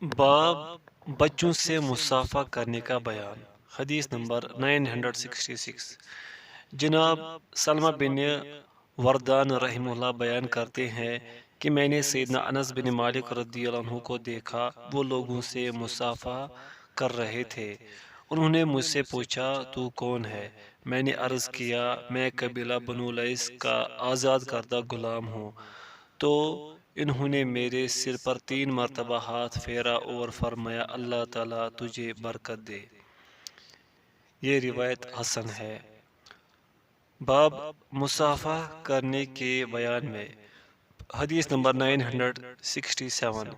باب بچوں سے مصافحہ کرنے کا بیان۔ حدیث نمبر 966۔ جناب سلمہ بن وردان رحمہ اللہ بیان کرتے ہیں کہ میں نے سیدنا انس بن مالک رضی اللہ عنہ کو دیکھا، وہ لوگوں سے مصافحہ کر رہے تھے۔ انہوں نے مجھ سے پوچھا، تو کون ہے؟ میں نے عرض کیا، میں قبیلہ بنو لیث کا آزاد کردہ غلام ہوں۔ تو انہوں نے میرے سر پر 3 مرتبہ ہاتھ پھیرا اور فرمایا، اللہ تعالیٰ تجھے برکت دے۔ یہ روایت حسن ہے۔ باب مصافحہ کرنے کے بیان میں۔ حدیث نمبر 967۔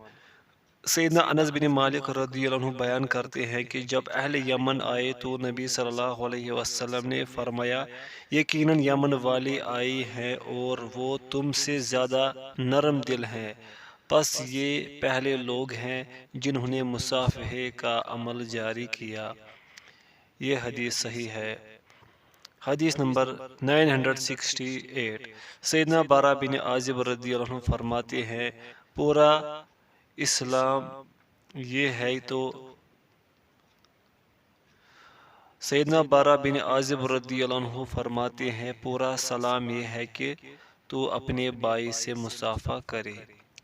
سیدنا انس بن مالک رضی اللہ عنہ بیان کرتے ہیں کہ جب اہل یمن آئے تو نبی صلی اللہ علیہ وسلم نے فرمایا، یقیناً یمن والے آئے ہیں اور وہ تم سے زیادہ نرم دل ہیں، پس یہ پہلے لوگ ہیں جنہوں نے مصافحے کا عمل جاری کیا۔ یہ حدیث صحیح ہے۔ حدیث نمبر 968۔ سیدنا بارہ بن عازب رضی اللہ عنہ فرماتے ہیں، پورا اسلام یہ ہے تو سیدنا بارہ بن عازب رضی اللہ عنہ فرماتے ہیں، پورا سلام یہ ہے کہ تو اپنے بھائی سے مصافحہ کرے۔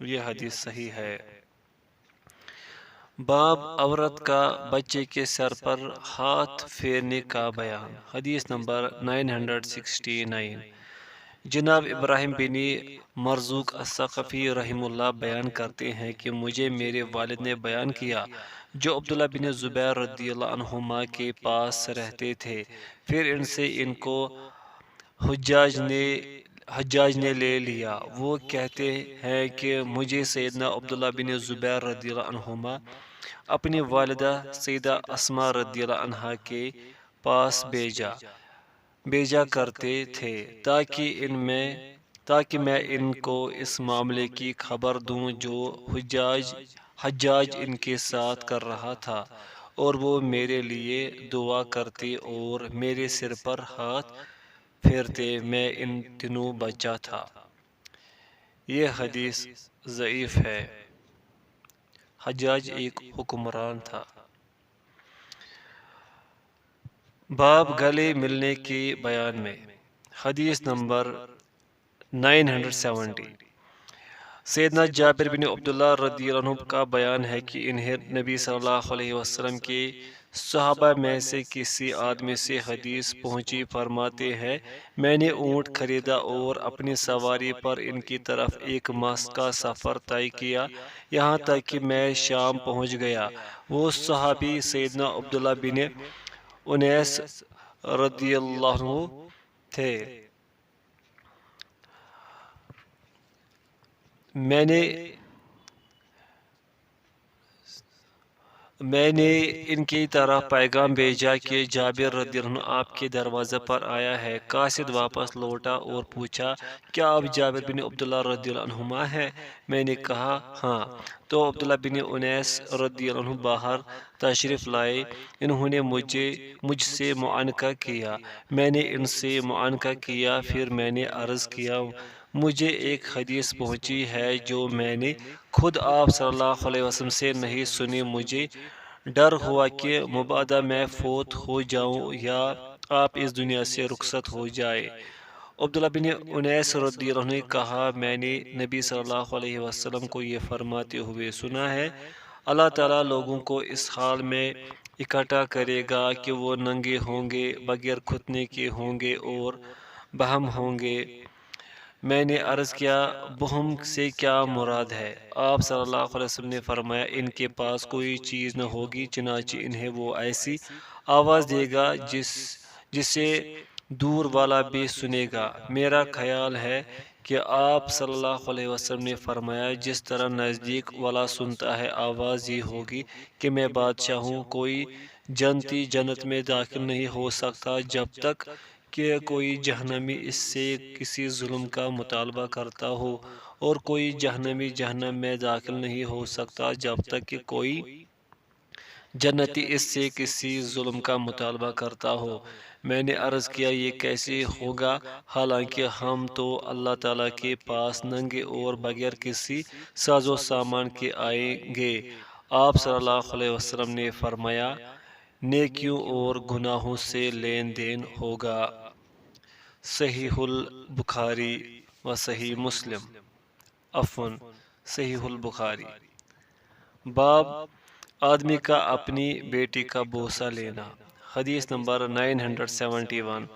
یہ حدیث صحیح ہے۔ باب عورت کا بچے کے سر پر ہاتھ پھیرنے کا بیان۔ حدیث نمبر 969۔ جناب ابراہیم بن مرزوق الثقفی رحمہ اللہ بیان کرتے ہیں کہ مجھے میرے والد نے بیان کیا، جو عبداللہ بن زبیر رضی اللہ عنہما کے پاس رہتے تھے، پھر ان سے ان کو حجاج نے لے لیا۔ وہ کہتے ہیں کہ مجھے سیدنا عبداللہ بن زبیر رضی اللہ عنہما اپنی والدہ سیدہ اسماء رضی اللہ عنہا کے پاس بھیجا کرتے تھے تاکہ میں ان کو اس معاملے کی خبر دوں جو حجاج ان کے ساتھ کر رہا تھا، اور وہ میرے لیے دعا کرتے اور میرے سر پر ہاتھ پھیرتے۔ میں ان دنوں بچہ تھا۔ یہ حدیث ضعیف ہے۔ حجاج ایک حکمران تھا۔ باب گلے ملنے کے بیان میں۔ حدیث نمبر 970۔ سیدنا جابر بن عبداللہ رضی اللہ عنہ کا بیان ہے کہ انہیں نبی صلی اللہ علیہ وسلم کے صحابہ میں سے کسی آدمی سے حدیث پہنچی، فرماتے ہیں، میں نے اونٹ خریدا اور اپنی سواری پر ان کی طرف 1 ماہ کا سفر طے کیا، یہاں تک کہ میں شام پہنچ گیا۔ وہ صحابی سیدنا عبداللہ بن انیس رضی اللہ عنہ تھے۔ میں نے ان کی طرف پیغام بھیجا کہ جابر رضی اللہ عنہ آپ کے دروازے پر آیا ہے۔ قاصد واپس لوٹا اور پوچھا، کیا آپ جابر بن عبداللہ رضی اللہ عنہما ہیں؟ میں نے کہا، ہاں۔ تو عبداللہ بن انیس رضی اللہ عنہ باہر تشریف لائے۔ انہوں نے مجھ سے معانقہ کیا، میں نے ان سے معانقہ کیا، پھر میں نے عرض کیا، مجھے ایک حدیث پہنچی ہے جو میں نے خود آپ صلی اللہ علیہ وسلم سے نہیں سنی۔ مجھے ڈر ہوا کہ مبادا میں فوت ہو جاؤں یا آپ اس دنیا سے رخصت ہو جائے۔ عبداللہ بن انیس رضی اللہ عنہ نے کہا، میں نے نبی صلی اللہ علیہ وسلم کو یہ فرماتے ہوئے سنا ہے، اللہ تعالیٰ لوگوں کو اس حال میں اکٹھا کرے گا کہ وہ ننگے ہوں گے، بغیر ختنے کے ہوں گے اور بہم ہوں گے۔ میں نے عرض کیا، بہم سے کیا مراد ہے؟ آپ صلی اللہ علیہ وسلم نے فرمایا، ان کے پاس کوئی چیز نہ ہوگی، چنانچہ انہیں وہ ایسی آواز دے گا جسے دور والا بھی سنے گا۔ میرا خیال ہے کہ آپ صلی اللہ علیہ وسلم نے فرمایا، جس طرح نزدیک والا سنتا ہے، آواز یہ ہوگی کہ میں بادشاہ ہوں۔ کوئی جنتی جنت میں داخل نہیں ہو سکتا جب تک کہ کوئی جہنمی اس سے کسی ظلم کا مطالبہ کرتا ہو، اور کوئی جہنمی جہنم میں داخل نہیں ہو سکتا جب تک کہ کوئی جنتی اس سے کسی ظلم کا مطالبہ کرتا ہو۔ میں نے عرض کیا، یہ کیسے ہوگا، حالانکہ ہم تو اللہ تعالیٰ کے پاس ننگے اور بغیر کسی ساز و سامان کے آئیں گے؟ آپ صلی اللہ علیہ وسلم نے فرمایا نیکیوں اور گناہوں سے لین دین ہوگا۔ صحیح البخاری و صحیح مسلم، عفواً صحیح البخاری۔ باب آدمی کا اپنی بیٹی کا بوسہ لینا۔ حدیث نمبر 971۔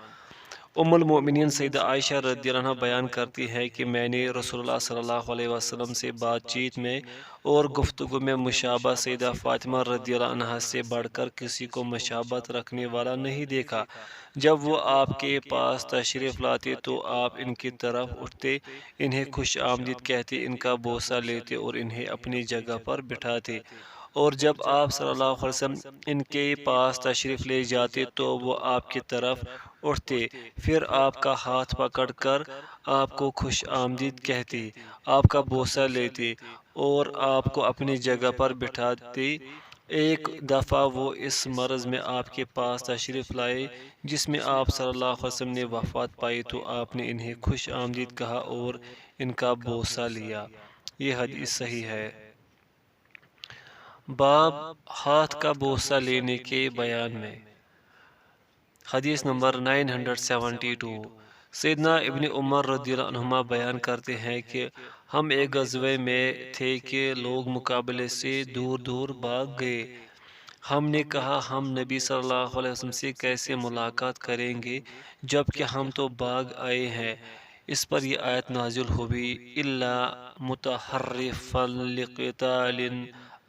ام المؤمنین سیدہ عائشہ رضی اللہ عنہ بیان کرتی ہے کہ میں نے رسول اللہ صلی اللہ علیہ وسلم سے بات چیت میں اور گفتگو میں مشابہ سیدہ فاطمہ رضی اللہ عنہ سے بڑھ کر کسی کو مشابہت رکھنے والا نہیں دیکھا۔ جب وہ آپ کے پاس تشریف لاتے تو آپ ان کی طرف اٹھتے، انہیں خوش آمدید کہتے، ان کا بوسہ لیتے اور انہیں اپنی جگہ پر بٹھاتے، اور جب آپ صلی اللہ علیہ وسلم ان کے پاس تشریف لے جاتے تو وہ آپ کی طرف اٹھتے، پھر آپ کا ہاتھ پکڑ کر آپ کو خوش آمدید کہتے، آپ کا بوسہ لیتے اور آپ کو اپنی جگہ پر بٹھاتے۔ ایک دفعہ وہ اس مرض میں آپ کے پاس تشریف لائے جس میں آپ صلی اللہ علیہ وسلم نے وفات پائی، تو آپ نے انہیں خوش آمدید کہا اور ان کا بوسہ لیا۔ یہ حدیث صحیح ہے۔ باب ہاتھ کا بوسہ لینے کے بیان میں۔ حدیث نمبر 972۔ سیدنا ابن عمر رضی اللہ عنہما بیان کرتے ہیں کہ ہم ایک غزوے میں تھے کہ لوگ مقابلے سے دور دور بھاگ گئے۔ ہم نے کہا ہم نبی صلی اللہ علیہ وسلم سے کیسے ملاقات کریں گے جبکہ ہم تو بھاگ آئے ہیں۔ اس پر یہ آیت نازل ہوئی الا متحرفا لقتال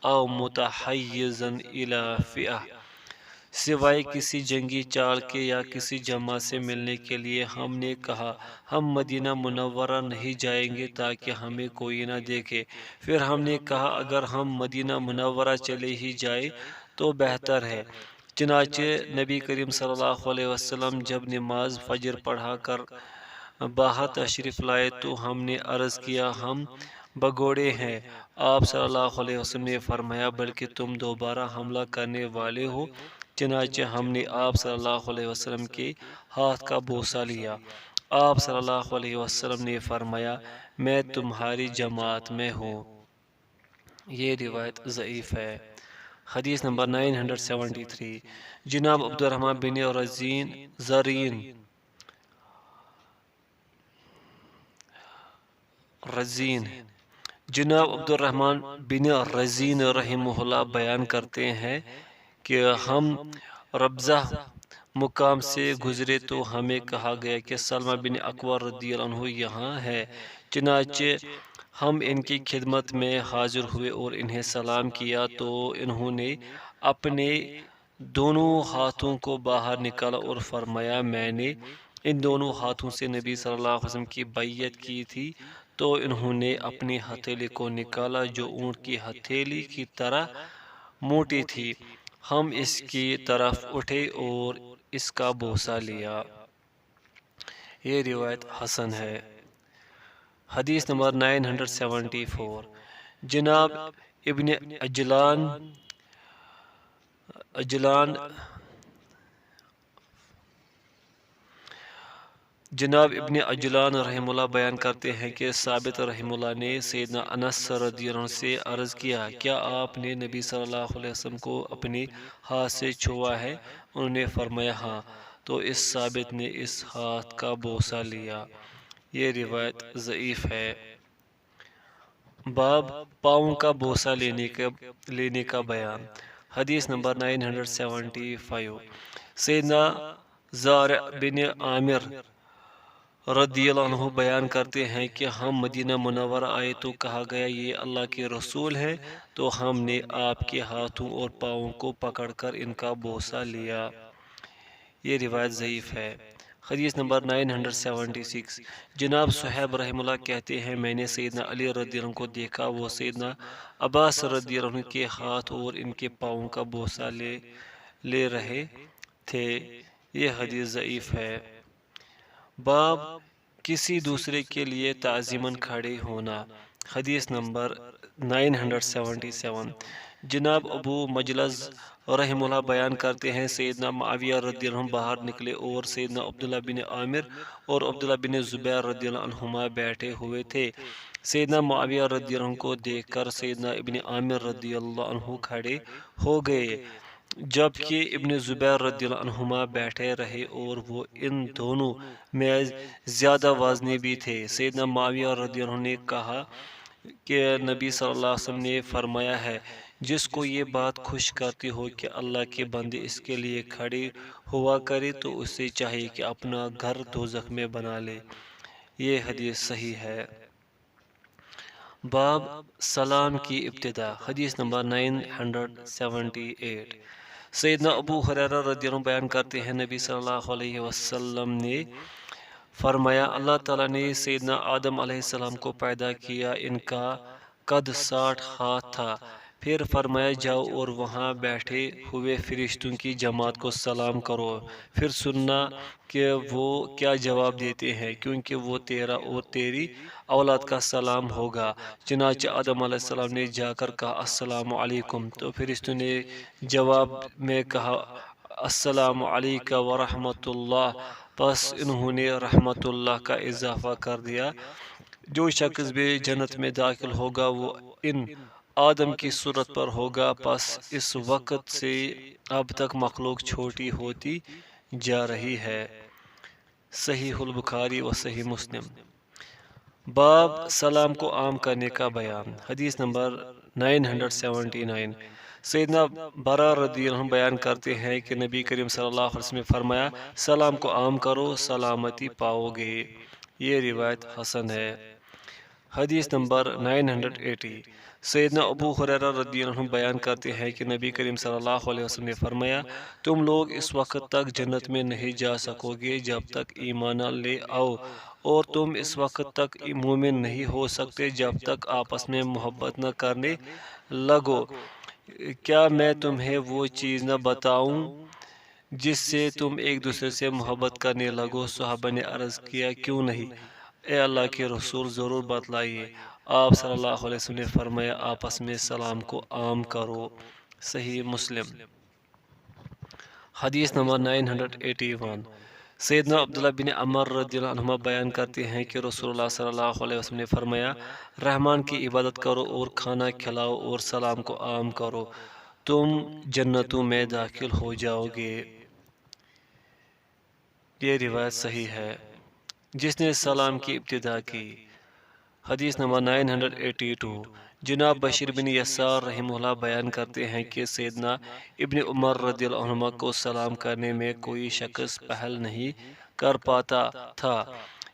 او متحیزا الی فئہ، سوائے کسی جنگی چال کے یا کسی جماعت سے ملنے کے لیے۔ ہم نے کہا ہم مدینہ منورہ نہیں جائیں گے تاکہ ہمیں کوئی نہ دیکھے۔ پھر ہم نے کہا اگر ہم مدینہ منورہ چلے ہی جائیں تو بہتر ہے۔ چنانچہ نبی کریم صلی اللہ علیہ وسلم جب نماز فجر پڑھا کر باہر تشریف لائے تو ہم نے عرض کیا ہم بگوڑے ہیں۔ آپ صلی اللہ علیہ وسلم نے فرمایا بلکہ تم دوبارہ حملہ کرنے والے ہو۔ چنانچہ ہم نے آپ صلی اللہ علیہ وسلم کے ہاتھ کا بوسہ لیا۔ آپ صلی اللہ علیہ وسلم نے فرمایا میں تمہاری جماعت میں ہوں۔ یہ روایت ضعیف ہے۔ حدیث نمبر 973۔ جناب عبد الرحمن بن رزین جناب عبد الرحمن بن رزین رحمہ اللہ بیان کرتے ہیں کہ ہم ربضہ مقام سے گزرے تو ہمیں کہا گیا کہ سلمہ بن اکوع رضی اللہ عنہ یہاں ہے۔ چنانچہ ہم ان کی خدمت میں حاضر ہوئے اور انہیں سلام کیا تو انہوں نے اپنے دونوں ہاتھوں کو باہر نکالا اور فرمایا میں نے ان دونوں ہاتھوں سے نبی صلی اللہ علیہ وسلم کی بیعت کی تھی۔ تو انہوں نے اپنی ہتھیلی کو نکالا جو اونٹ کی ہتھیلی کی طرح موٹی تھی۔ ہم اس کی طرف اٹھے اور اس کا بوسہ لیا۔ یہ روایت حسن ہے۔ حدیث نمبر 974۔ جناب ابن عجلان رحمہ اللہ بیان کرتے ہیں کہ ثابت رحمہ اللہ نے سیدنا انس رضی اللہ عنہ سے عرض کیا کیا آپ نے نبی صلی اللہ علیہ وسلم کو اپنے ہاتھ سے چھوا ہے؟ انہوں نے فرمایا ہاں، تو اس ثابت نے اس ہاتھ کا بوسہ لیا۔ یہ روایت ضعیف ہے۔ باب پاؤں کا بوسہ لینے کا بیان۔ حدیث نمبر 975۔ سیدنا زارع بن عامر رضی اللہ عنہ بیان کرتے ہیں کہ ہم مدینہ منورہ آئے تو کہا گیا یہ اللہ کے رسول ہیں، تو ہم نے آپ کے ہاتھوں اور پاؤں کو پکڑ کر ان کا بوسہ لیا۔ یہ روایت ضعیف ہے۔ حدیث نمبر 976۔ جناب صہیب رحمہ اللہ کہتے ہیں میں نے سیدنا علی رضی اللہ عنہ کو دیکھا، وہ سیدنا عباس رضی اللہ عنہ کے ہاتھ اور ان کے پاؤں کا بوسہ لے رہے تھے۔ یہ حدیث ضعیف ہے۔ باب کسی دوسرے کے لیے تعظیماً کھڑے ہونا۔ حدیث نمبر 977۔ جناب ابو مجلس رحمہ اللہ بیان کرتے ہیں سیدنا معاویہ رضی اللہ عنہ باہر نکلے اور سیدنا عبداللہ بن عامر اور عبداللہ بن زبیر رضی اللہ عنہما بیٹھے ہوئے تھے۔ سیدنا معاویہ رضی اللہ عنہ کو دیکھ کر سیدنا ابن عامر رضی اللہ عنہ کھڑے ہو گئے، جبکہ ابن زبیر رضی اللہ عنہما بیٹھے رہے اور وہ ان دونوں میں زیادہ وزنی بھی تھے۔ سیدنا معاویہ رضی اللہ عنہ نے کہا کہ نبی صلی اللہ علیہ وسلم نے فرمایا ہے، جس کو یہ بات خوش کرتی ہو کہ اللہ کے بندے اس کے لیے کھڑے ہوا کرے تو اسے چاہیے کہ اپنا گھر دوزخ میں بنا لے۔ یہ حدیث صحیح ہے۔ باب سلام کی ابتدا، حدیث نمبر 978۔ سیدنا ابو ہریرہ رضی اللہ عنہ بیان کرتے ہیں، نبی صلی اللہ علیہ وسلم نے فرمایا، اللہ تعالیٰ نے سیدنا آدم علیہ السلام کو پیدا کیا، ان کا قد 60 ہاتھ تھا، پھر فرمایا جاؤ اور وہاں بیٹھے ہوئے فرشتوں کی جماعت کو سلام کرو، پھر سننا کہ وہ کیا جواب دیتے ہیں، کیونکہ وہ تیرا اور تیری اولاد کا سلام ہوگا۔ چنانچہ آدم علیہ السلام نے جا کر کہا السلام علیکم، تو فرشتوں نے جواب میں کہا السلام علیکم ورحمۃ اللہ، پس انہوں نے رحمت اللہ کا اضافہ کر دیا۔ جو شخص بھی جنت میں داخل ہوگا وہ ان آدم کی صورت پر ہوگا، پس اس وقت سے اب تک مخلوق چھوٹی ہوتی جا رہی ہے۔ صحیح البخاری و صحیح مسلم۔ باب سلام کو عام کرنے کا بیان، حدیث نمبر 979۔ سیدنا برا رضی اللہ عنہ بیان کرتے ہیں کہ نبی کریم صلی اللہ علیہ وسلم نے فرمایا، سلام کو عام کرو، سلامتی پاؤ گے۔ یہ روایت حسن ہے۔ حدیث نمبر 980۔ سیدنا ابو ہریرہ رضی اللہ عنہ بیان کرتے ہیں کہ نبی کریم صلی اللہ علیہ وسلم نے فرمایا، تم لوگ اس وقت تک جنت میں نہیں جا سکو گے جب تک ایمان لے آؤ، اور تم اس وقت تک مومن نہیں ہو سکتے جب تک آپس میں محبت نہ کرنے لگو۔ کیا میں تمہیں وہ چیز نہ بتاؤں جس سے تم ایک دوسرے سے محبت کرنے لگو؟ صحابہ نے عرض کیا، کیوں نہیں اے اللہ کے رسول، ضرور بتلائیے۔ آپ صلی اللہ علیہ وسلم نے فرمایا، آپس میں سلام کو عام کرو۔ صحیح مسلم۔ حدیث نمبر 981۔ سیدنا عبداللہ بن عمر رضی اللہ عنہما بیان کرتے ہیں کہ رسول اللہ صلی اللہ علیہ وسلم نے فرمایا، رحمان کی عبادت کرو اور کھانا کھلاؤ اور سلام کو عام کرو، تم جنتوں میں داخل ہو جاؤ گے۔ یہ روایت صحیح ہے۔ جس نے سلام کی ابتدا کی، حدیث نمبر 982۔ جناب بشیر بن یسار رحمہ اللہ بیان کرتے ہیں کہ سیدنا ابن عمر رضی اللہ عنہ کو سلام کرنے میں کوئی شخص پہل نہیں کر پاتا تھا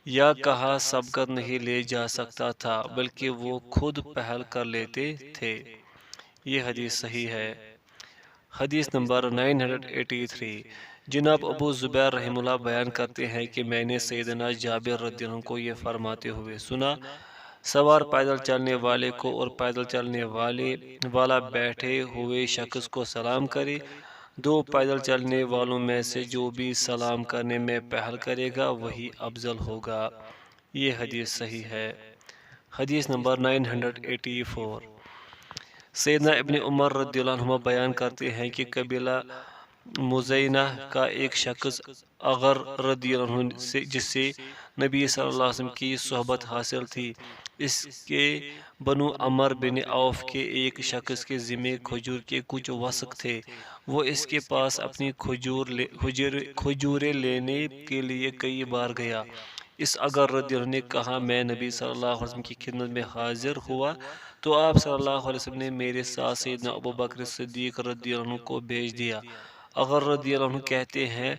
یا کہا سبقت نہیں لے جا سکتا تھا، بلکہ وہ خود پہل کر لیتے تھے۔ یہ حدیث صحیح ہے۔ حدیث نمبر 983۔ جناب ابو زبیر رحمہ اللہ بیان کرتے ہیں کہ میں نے سیدنا جابر رضی اللہ عنہ کو یہ فرماتے ہوئے سنا، سوار پیدل چلنے والے کو اور پیدل چلنے والا بیٹھے ہوئے شخص کو سلام کرے، دو پیدل چلنے والوں میں سے جو بھی سلام کرنے میں پہل کرے گا وہی افضل ہوگا۔ یہ حدیث صحیح ہے۔ حدیث نمبر 984۔ سیدنا ابن عمر رضی اللہ عنہ بیان کرتے ہیں کہ قبیلہ مزینہ کا ایک شخص اغر رضی اللہ عنہ جس سے نبی صلی اللہ علیہ وسلم کی صحبت حاصل تھی، اس کے بنو عمر بن عوف کے ایک شخص کے ذمہ کھجور کے کچھ وسق تھے۔ وہ اس کے پاس اپنی کھجوریں لینے کے لیے کئی بار گیا۔ اس اغر رضی اللہ عنہ نے کہا، میں نبی صلی اللہ علیہ وسلم کی خدمت میں حاضر ہوا تو آپ صلی اللہ علیہ وسلم نے میرے ساتھ سیدنا ابو بکر صدیق رضی اللہ عنہ کو بھیج دیا۔ اغر رضی اللہ عنہ کہتے ہیں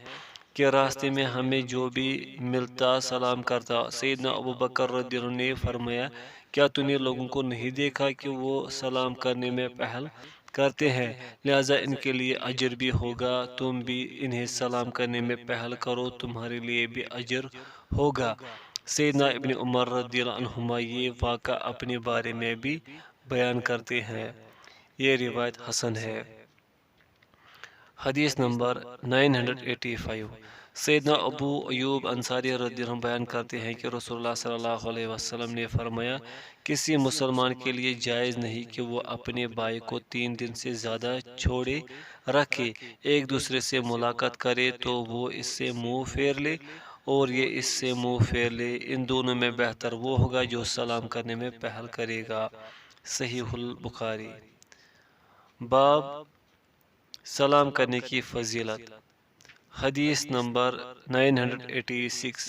کہ راستے میں ہمیں جو بھی ملتا سلام کرتا۔ سیدنا ابو بکر رضی اللہ عنہ نے فرمایا، کیا تو نے لوگوں کو نہیں دیکھا کہ وہ سلام کرنے میں پہل کرتے ہیں؟ لہٰذا ان کے لیے اجر بھی ہوگا، تم بھی انہیں سلام کرنے میں پہل کرو، تمہارے لیے بھی اجر ہوگا۔ سیدنا ابن عمر رضی اللہ عنہما یہ واقعہ اپنے بارے میں بھی بیان کرتے ہیں۔ یہ روایت حسن ہے۔ حدیث نمبر 985۔ سیدنا ابو ایوب انصاری رضی اللہ عنہ بیان کرتے ہیں کہ رسول اللہ صلی اللہ علیہ وسلم نے فرمایا، کسی مسلمان کے لیے جائز نہیں کہ وہ اپنے بھائی کو 3 دن سے زیادہ چھوڑے رکھے، ایک دوسرے سے ملاقات کرے تو وہ اس سے منہ پھیر لے اور یہ اس سے منہ پھیر لے، ان دونوں میں بہتر وہ ہوگا جو سلام کرنے میں پہل کرے گا۔ صحیح البخاری۔ باب سلام کرنے کی فضیلت۔ حدیث نمبر 986۔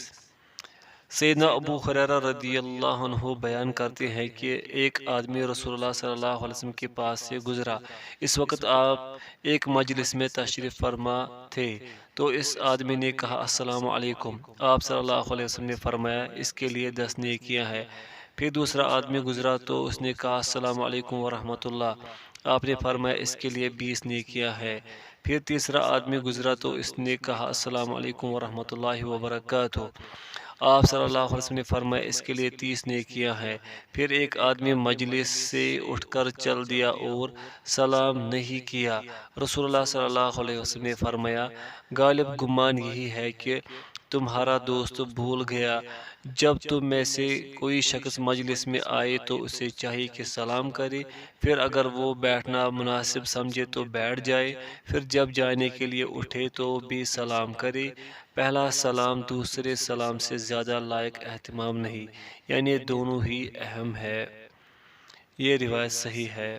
سیدنا ابو ہریرہ رضی اللہ عنہ بیان کرتے ہیں کہ ایک آدمی رسول اللہ صلی اللہ علیہ وسلم کے پاس سے گزرا۔ اس وقت آپ ایک مجلس میں تشریف فرما تھے تو اس آدمی نے کہا السلام علیکم۔ آپ صلی اللہ علیہ وسلم نے فرمایا اس کے لیے 10 نیکیاں ہیں۔ پھر دوسرا آدمی گزرا تو اس نے کہا السلام علیکم ورحمۃ اللہ۔ آپ نے فرمایا اس کے لیے 20 نیکیاں ہیں۔ پھر تیسرا آدمی گزرا تو اس نے کہا السلام علیکم ورحمۃ اللہ وبرکاتہ۔ آپ صلی اللہ علیہ وسلم نے فرمایا اس کے لیے 30 نیکیاں ہیں۔ پھر ایک آدمی مجلس سے اٹھ کر چل دیا اور سلام نہیں کیا۔ رسول اللہ صلی اللہ علیہ وسلم نے فرمایا غالب گمان یہی ہے کہ تمہارا دوست بھول گیا۔ جب تم میں سے کوئی شخص مجلس میں آئے تو اسے چاہیے کہ سلام کرے، پھر اگر وہ بیٹھنا مناسب سمجھے تو بیٹھ جائے، پھر جب جانے کے لیے اٹھے تو بھی سلام کرے۔ پہلا سلام دوسرے سلام سے زیادہ لائق اہتمام نہیں، یعنی دونوں ہی اہم ہے۔ یہ روایت صحیح ہے۔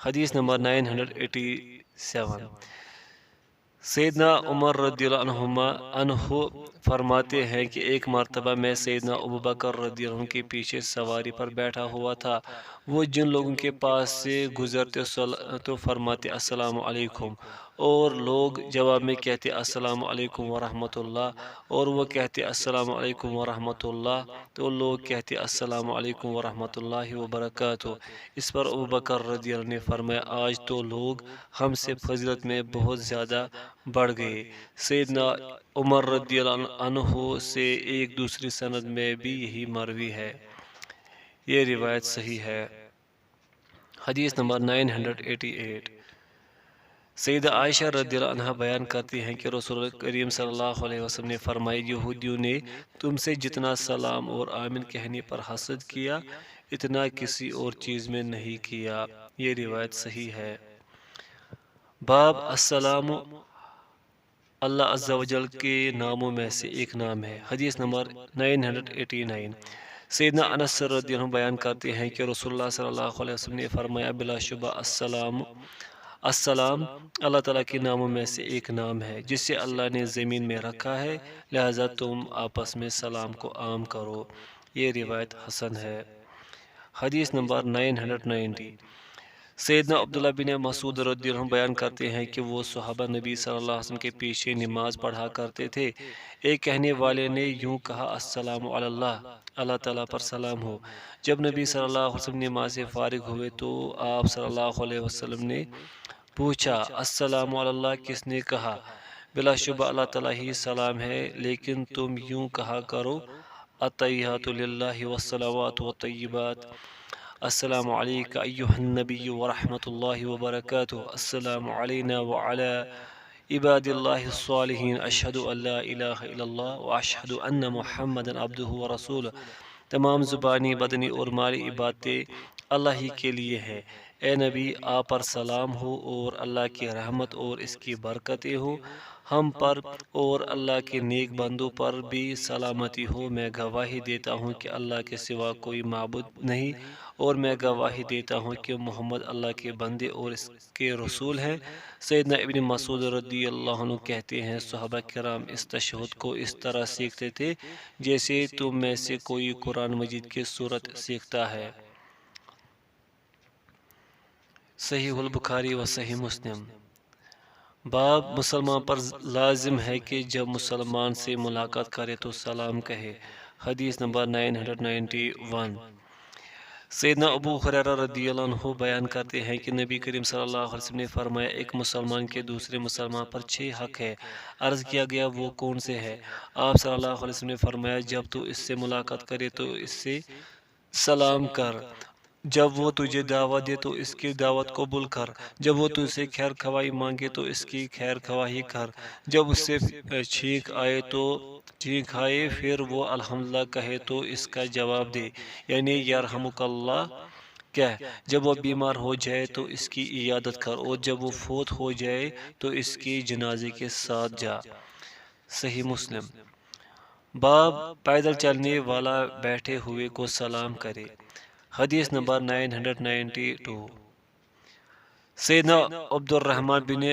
حدیث نمبر 987۔ سیدنا عمر رضی اللہ عنہ فرماتے ہیں کہ ایک مرتبہ میں سیدنا ابوبکر رضی اللہ عنہ کے پیچھے سواری پر بیٹھا ہوا تھا۔ وہ جن لوگوں کے پاس سے گزرتے تو فرماتے السلام علیکم، اور لوگ جواب میں کہتے السلام علیکم ورحمۃ اللہ، اور وہ کہتے السلام علیکم ورحمۃ اللہ، تو لوگ کہتے السلام علیکم ورحمۃ اللہ وبرکاتہ۔ اس پر ابوبکر رضی اللہ عنہ نے فرمایا آج تو لوگ ہم سے فضیلت میں بہت زیادہ بڑھ گئے۔ سیدنا عمر رضی اللہ عنہ سے ایک دوسری سند میں بھی یہی مروی ہے۔ یہ روایت صحیح ہے۔ حدیث نمبر 988۔ سیدہ عائشہ رضی اللہ عنہ بیان کرتی ہیں کہ رسول کریم صلی اللہ علیہ وسلم نے فرمایا یہودیوں نے تم سے جتنا سلام اور آمین کہنے پر حسد کیا، اتنا کسی اور چیز میں نہیں کیا۔ یہ روایت صحیح ہے۔ باب السلام اللہ عز و جل کے ناموں میں سے ایک نام ہے۔ حدیث نمبر 989۔ سیدنا انس رضی اللہ عنہ بیان کرتے ہیں کہ رسول اللہ صلی اللہ علیہ وسلم نے فرمایا بلا شبہ السلام اللہ تعالیٰ کے ناموں میں سے ایک نام ہے جسے اللہ نے زمین میں رکھا ہے، لہذا تم آپس میں سلام کو عام کرو۔ یہ روایت حسن ہے۔ حدیث نمبر 990۔ سیدنا عبداللہ بن مسعود رضی اللہ عنہ بیان کرتے ہیں کہ وہ صحابہ نبی صلی اللہ علیہ وسلم کے پیچھے نماز پڑھا کرتے تھے۔ ایک کہنے والے نے یوں کہا السلام علی اللہ، اللہ تعالیٰ پر سلام ہو۔ جب نبی صلی اللہ علیہ وسلم نماز سے فارغ ہوئے تو آپ صلی اللہ علیہ وسلم نے پوچھا السلام علی اللہ کس نے کہا؟ بلا شبہ اللہ تعالیٰ ہی سلام ہے، لیکن تم یوں کہا کرو التحیات للہ والصلوات والطیبات، السلام علیک ایہا النبی ورحمۃ اللہ وبرکاتہ، السلام علینا وعلی عباد اللہ الصالحین، اشہد ان لا الہ الا اللہ واشہد ان محمدا عبدہ ورسولہ۔ تمام زبانی، بدنی اور مالی عبادتیں اللہ ہی کے لیے ہیں۔ اے نبی آپ پر سلام ہو اور اللہ کی رحمت اور اس کی برکتیں ہوں ہم پر اور اللہ کے نیک بندوں پر بھی سلامتی ہو۔ میں گواہی دیتا ہوں کہ اللہ کے سوا کوئی معبود نہیں، اور میں گواہی دیتا ہوں کہ محمد اللہ کے بندے اور اس کے رسول ہیں۔ سیدنا ابن مسعود رضی اللہ عنہ کہتے ہیں صحابہ کرام اس تشہد کو اس طرح سیکھتے تھے جیسے تم میں سے کوئی قرآن مجید کی سورت سیکھتا ہے۔ صحیح البخاری و صحیح مسلم۔ باب مسلمان پر لازم ہے کہ جب مسلمان سے ملاقات کرے تو سلام کہے۔ حدیث نمبر 991۔ سیدنا ابو ہریرہ رضی اللہ عنہ بیان کرتے ہیں کہ نبی کریم صلی اللہ علیہ وسلم نے فرمایا ایک مسلمان کے دوسرے مسلمان پر 6 حق ہے۔ عرض کیا گیا وہ کون سے ہے؟ آپ صلی اللہ علیہ وسلم نے فرمایا جب تو اس سے ملاقات کرے تو اس سے سلام کر، جب وہ تجھے دعوت دے تو اس کی دعوت قبول کر، جب وہ تجھ سے خیر خواہی مانگے تو اس کی خیر خواہی کر، جب اس سے چھینک آئے تو چھینک آئے پھر وہ الحمدللہ کہے تو اس کا جواب دے، یعنی یرحمک اللہ کہہ، جب وہ بیمار ہو جائے تو اس کی عیادت کر، اور جب وہ فوت ہو جائے تو اس کی جنازے کے ساتھ جا۔ صحیح مسلم۔ باب پیدل چلنے والا بیٹھے ہوئے کو سلام کرے۔ حدیث نمبر 992۔ سیدنا عبد الرحمن بن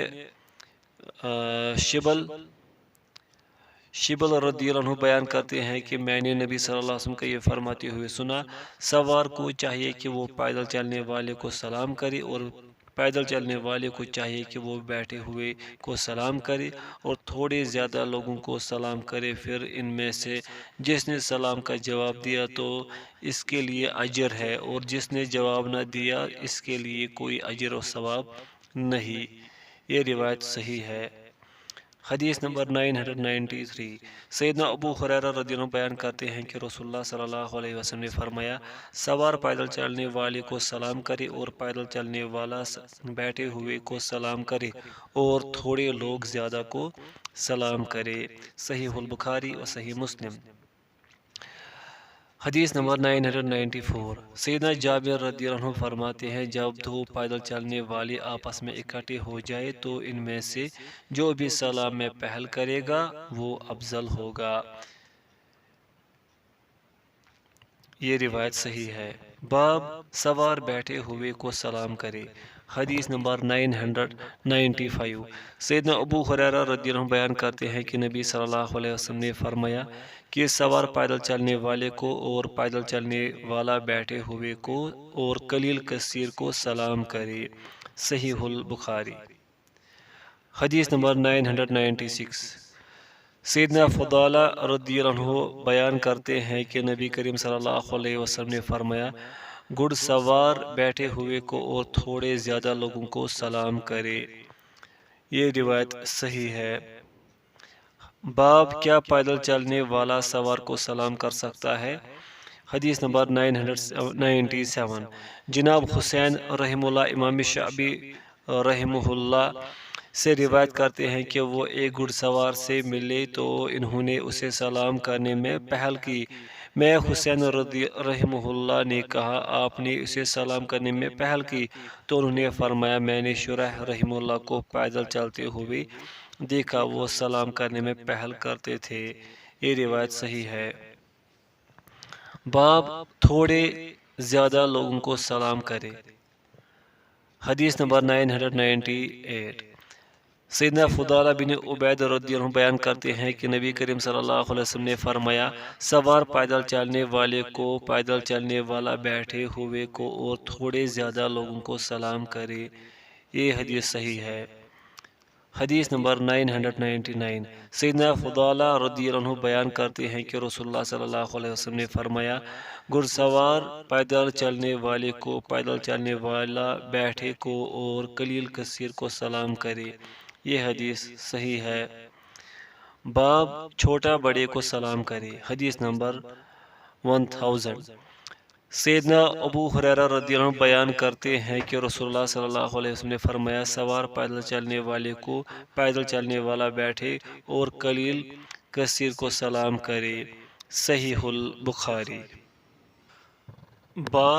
شبل رضی اللہ عنہ بیان کرتے ہیں کہ میں نے نبی صلی اللہ علیہ وسلم کا یہ فرماتے ہوئے سنا، سوار کو چاہیے کہ وہ پیدل چلنے والے کو سلام کرے، اور پیدل چلنے والے کو چاہیے کہ وہ بیٹھے ہوئے کو سلام کرے اور تھوڑے زیادہ لوگوں کو سلام کرے۔ پھر ان میں سے جس نے سلام کا جواب دیا تو اس کے لیے اجر ہے، اور جس نے جواب نہ دیا اس کے لیے کوئی اجر و ثواب نہیں۔ یہ روایت صحیح ہے۔ حدیث نمبر 993۔ سیدنا ابو ہریرہ رضی اللہ عنہ بیان کرتے ہیں کہ رسول اللہ صلی اللہ علیہ وسلم نے فرمایا، سوار پیدل چلنے والے کو سلام کرے اور پیدل چلنے والا بیٹھے ہوئے کو سلام کرے اور تھوڑے لوگ زیادہ کو سلام کرے۔ صحیح البخاری و صحیح مسلم۔ حدیث نمبر 994۔ سیدنا جابر رضی اللہ عنہ فرماتے ہیں، جب دو پیدل چلنے والے آپس میں اکٹھے ہو جائے تو ان میں سے جو بھی سلام میں پہل کرے گا وہ افضل ہوگا۔ یہ روایت صحیح ہے۔ باب سوار بیٹھے ہوئے کو سلام کرے۔ حدیث نمبر 995۔ سیدنا ابو ہریرہ رضی اللہ عنہ بیان کرتے ہیں کہ نبی صلی اللہ علیہ وسلم نے فرمایا کہ سوار پیدل چلنے والے کو اور پیدل چلنے والا بیٹھے ہوئے کو اور قلیل کثیر کو سلام کرے۔ صحیح البخاری۔ حدیث نمبر 996۔ سیدنا فضالہ رضی اللہ عنہ بیان کرتے ہیں کہ نبی کریم صلی اللہ علیہ وسلم نے فرمایا، گھڑ سوار بیٹھے ہوئے کو اور تھوڑے زیادہ لوگوں کو سلام کرے۔ یہ روایت صحیح ہے۔ باب کیا پیدل چلنے والا سوار کو سلام کر سکتا ہے؟ حدیث نمبر 997۔ جناب حسین رحمہ اللہ امام شعبی رحمہ اللہ سے روایت کرتے ہیں کہ وہ ایک گھڑ سوار سے ملے تو انہوں نے اسے سلام کرنے میں پہل کی۔ میں حسین رحمہ اللہ نے کہا، آپ نے اسے سلام کرنے میں پہل کی؟ تو انہوں نے فرمایا، میں نے شرح رحمہ اللہ کو پیدل چلتے ہوئے دیکھا، وہ سلام کرنے میں پہل کرتے تھے۔ یہ روایت صحیح ہے۔ باب تھوڑے زیادہ لوگوں کو سلام کرے۔ حدیث نمبر 998۔ سیدنا فضالہ بن عبید رضی اللہ عنہ بیان کرتے ہیں کہ نبی کریم صلی اللہ علیہ وسلم نے فرمایا، سوار پیدل چلنے والے کو پیدل چلنے والا بیٹھے ہوئے کو اور تھوڑے زیادہ لوگوں کو سلام کرے۔ یہ حدیث صحیح ہے۔ حدیث نمبر 999۔ سیدنا فضالہ رضی اللہ عنہ بیان کرتے ہیں کہ رسول اللہ صلی اللہ علیہ وسلم نے فرمایا، گھڑ سوار پیدل چلنے والے کو پیدل چلنے والا بیٹھے کو اور قلیل کثیر کو سلام کرے۔ یہ حدیث صحیح ہے۔ باب چھوٹا بڑے کو سلام کرے۔ حدیث نمبر 1000۔ سیدنا ابو ہریرہ رضی اللہ عنہ بیان کرتے ہیں کہ رسول اللہ صلی اللہ علیہ وسلم نے فرمایا، سوار پیدل چلنے والے کو پیدل چلنے والا بیٹھے اور قلیل کثیر کو سلام کرے۔ صحیح البخاری۔ باب